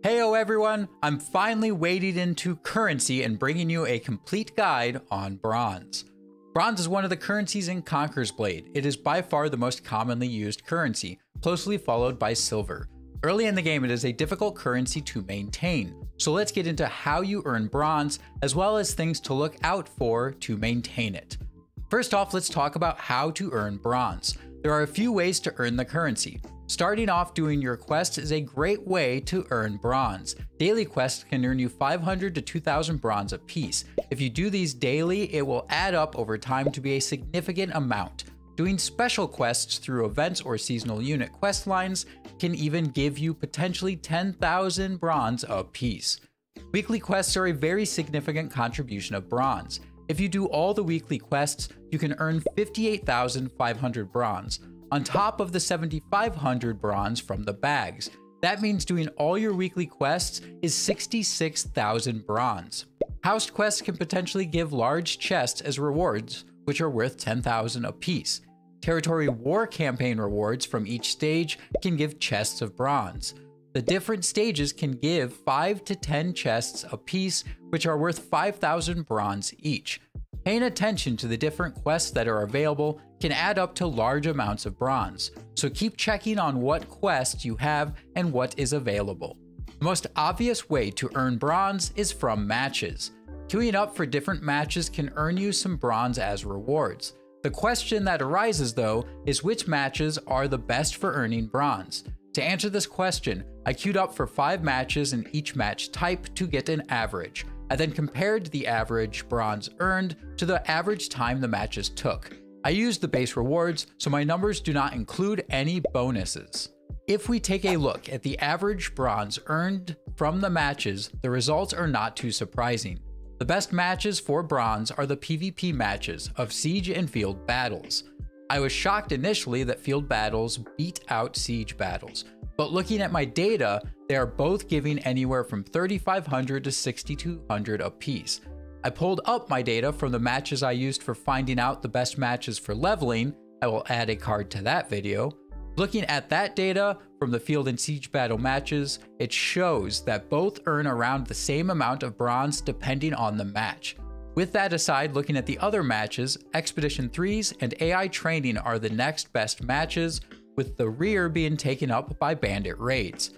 Heyo everyone, I'm finally wading into currency and bringing you a complete guide on bronze. Bronze is one of the currencies in Conqueror's Blade. It is by far the most commonly used currency, closely followed by silver. Early in the game, it is a difficult currency to maintain, so let's get into how you earn bronze, as well as things to look out for to maintain it. First off, let's talk about how to earn bronze. There are a few ways to earn the currency. Starting off, doing your quests is a great way to earn bronze. Daily quests can earn you 500 to 2,000 bronze apiece. If you do these daily, it will add up over time to be a significant amount. Doing special quests through events or seasonal unit quest lines can even give you potentially 10,000 bronze apiece. Weekly quests are a very significant contribution of bronze. If you do all the weekly quests, you can earn 58,500 bronze, on top of the 7,500 bronze from the bags. That means doing all your weekly quests is 66,000 bronze. House quests can potentially give large chests as rewards, which are worth 10,000 apiece. Territory War campaign rewards from each stage can give chests of bronze. The different stages can give 5 to 10 chests apiece, which are worth 5,000 bronze each. Paying attention to the different quests that are available can add up to large amounts of bronze, so keep checking on what quests you have and what is available. The most obvious way to earn bronze is from matches. Queuing up for different matches can earn you some bronze as rewards. The question that arises though is which matches are the best for earning bronze? To answer this question, I queued up for 5 matches in each match type to get an average. I then compared the average bronze earned to the average time the matches took. I used the base rewards, so my numbers do not include any bonuses. If we take a look at the average bronze earned from the matches, the results are not too surprising. The best matches for bronze are the PvP matches of Siege and Field battles. I was shocked initially that Field battles beat out Siege battles, but looking at my data, they are both giving anywhere from 3,500 to 6,200 apiece. I pulled up my data from the matches I used for finding out the best matches for leveling. I will add a card to that video. Looking at that data from the Field and Siege battle matches, it shows that both earn around the same amount of bronze depending on the match. With that aside, looking at the other matches, Expedition 3s and AI Training are the next best matches, with the rear being taken up by Bandit Raids.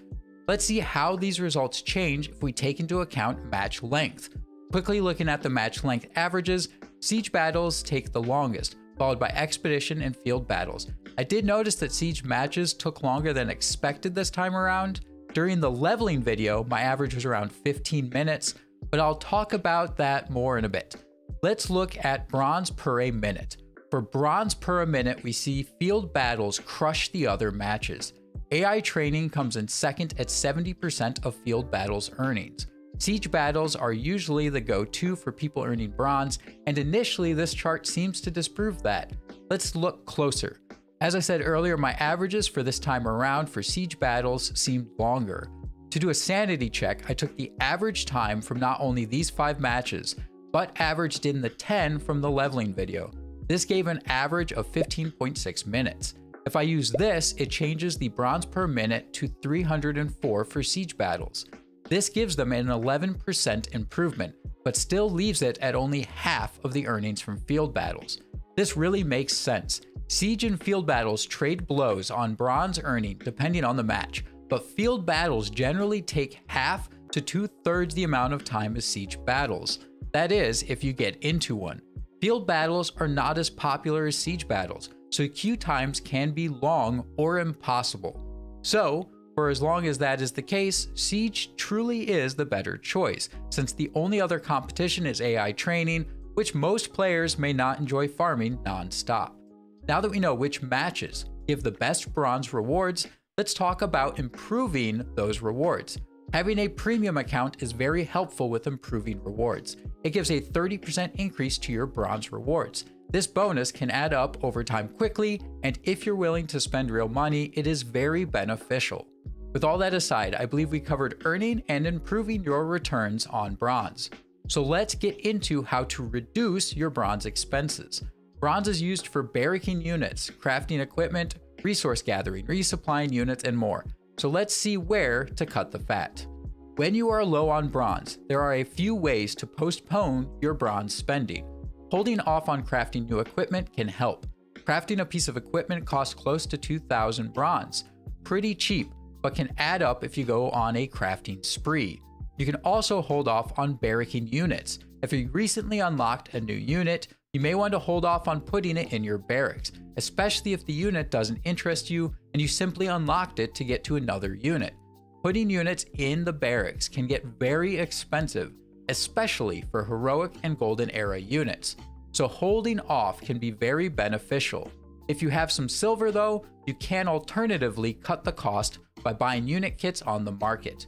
Let's see how these results change if we take into account match length. Quickly looking at the match length averages, Siege battles take the longest, followed by Expedition and Field battles. I did notice that Siege matches took longer than expected this time around. During the leveling video, my average was around 15 minutes, but I'll talk about that more in a bit. Let's look at bronze per a minute. For bronze per a minute, we see Field battles crush the other matches. AI Training comes in second at 70% of Field battles earnings. Siege battles are usually the go-to for people earning bronze, and initially this chart seems to disprove that. Let's look closer. As I said earlier, my averages for this time around for Siege battles seemed longer. To do a sanity check, I took the average time from not only these 5 matches, but averaged in the 10 from the leveling video. This gave an average of 15.6 minutes. If I use this, it changes the bronze per minute to 304 for Siege battles. This gives them an 11% improvement, but still leaves it at only half of the earnings from Field battles. This really makes sense. Siege and Field battles trade blows on bronze earning depending on the match, but Field battles generally take half to 2/3 the amount of time as Siege battles. That is, if you get into one. Field battles are not as popular as Siege battles, so queue times can be long or impossible. So, for as long as that is the case, Siege truly is the better choice, since the only other competition is AI Training, which most players may not enjoy farming non-stop. Now that we know which matches give the best bronze rewards, let's talk about improving those rewards. Having a premium account is very helpful with improving rewards. It gives a 30% increase to your bronze rewards. This bonus can add up over time quickly, and if you're willing to spend real money, it is very beneficial. With all that aside, I believe we covered earning and improving your returns on bronze. So let's get into how to reduce your bronze expenses. Bronze is used for barracking units, crafting equipment, resource gathering, resupplying units, and more. So let's see where to cut the fat. When you are low on bronze, there are a few ways to postpone your bronze spending. Holding off on crafting new equipment can help. Crafting a piece of equipment costs close to 2,000 bronze. Pretty cheap, but can add up if you go on a crafting spree. You can also hold off on barracking units. If you recently unlocked a new unit, you may want to hold off on putting it in your barracks, especially if the unit doesn't interest you and you simply unlocked it to get to another unit. Putting units in the barracks can get very expensive, especially for heroic and golden era units, so holding off can be very beneficial. If you have some silver though, you can alternatively cut the cost by buying unit kits on the market.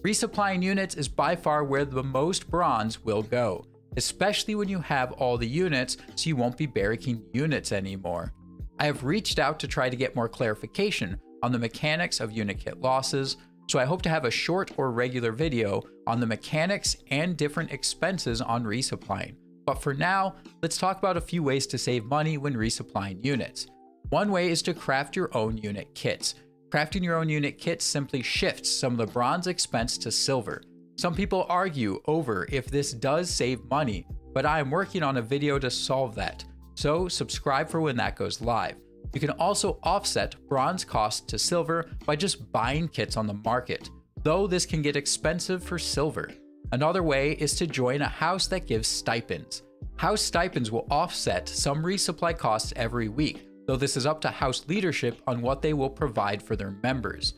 Resupplying units is by far where the most bronze will go, especially when you have all the units so you won't be barracking units anymore. I have reached out to try to get more clarification on the mechanics of unit kit losses, so I hope to have a short or regular video on the mechanics and different expenses on resupplying. But for now, let's talk about a few ways to save money when resupplying units. One way is to craft your own unit kits. Crafting your own unit kits simply shifts some of the bronze expense to silver. Some people argue over if this does save money, but I am working on a video to solve that, so subscribe for when that goes live. You can also offset bronze costs to silver by just buying kits on the market, though this can get expensive for silver. Another way is to join a house that gives stipends. House stipends will offset some resupply costs every week, though this is up to house leadership on what they will provide for their members.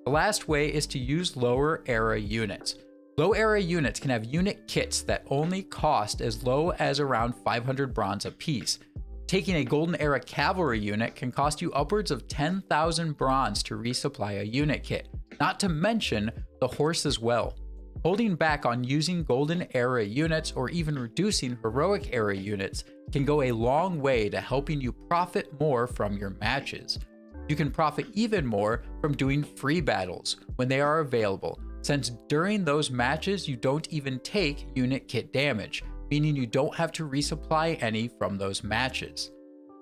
The last way is to use lower era units. Low era units can have unit kits that only cost as low as around 500 bronze apiece. Taking a golden era cavalry unit can cost you upwards of 10,000 bronze to resupply a unit kit, not to mention the horse as well. Holding back on using golden era units or even reducing heroic era units can go a long way to helping you profit more from your matches. You can profit even more from doing free battles when they are available, since during those matches you don't even take unit kit damage, meaning you don't have to resupply any from those matches.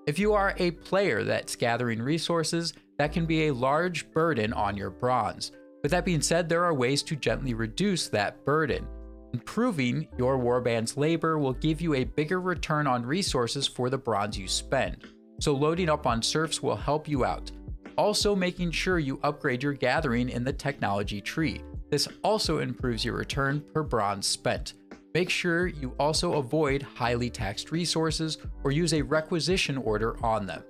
If you are a player that's gathering resources, that can be a large burden on your bronze. With that being said, there are ways to gently reduce that burden. Improving your warband's labor will give you a bigger return on resources for the bronze you spend, so loading up on serfs will help you out. Also, making sure you upgrade your gathering in the technology tree. This also improves your return per bronze spent. Make sure you also avoid highly taxed resources or use a requisition order on them.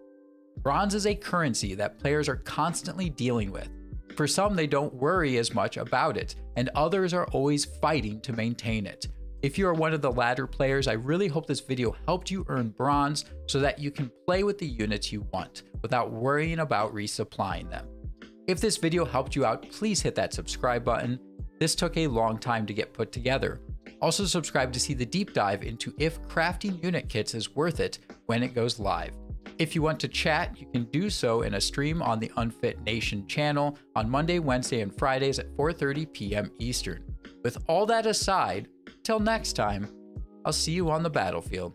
Bronze is a currency that players are constantly dealing with. For some, they don't worry as much about it, and others are always fighting to maintain it. If you are one of the latter players, I really hope this video helped you earn bronze so that you can play with the units you want without worrying about resupplying them. If this video helped you out, please hit that subscribe button. This took a long time to get put together. Also subscribe to see the deep dive into if crafting unit kits is worth it when it goes live. If you want to chat, you can do so in a stream on the Unfit Nation channel on Monday, Wednesday, and Fridays at 4:30 p.m. Eastern. With all that aside, till next time, I'll see you on the battlefield.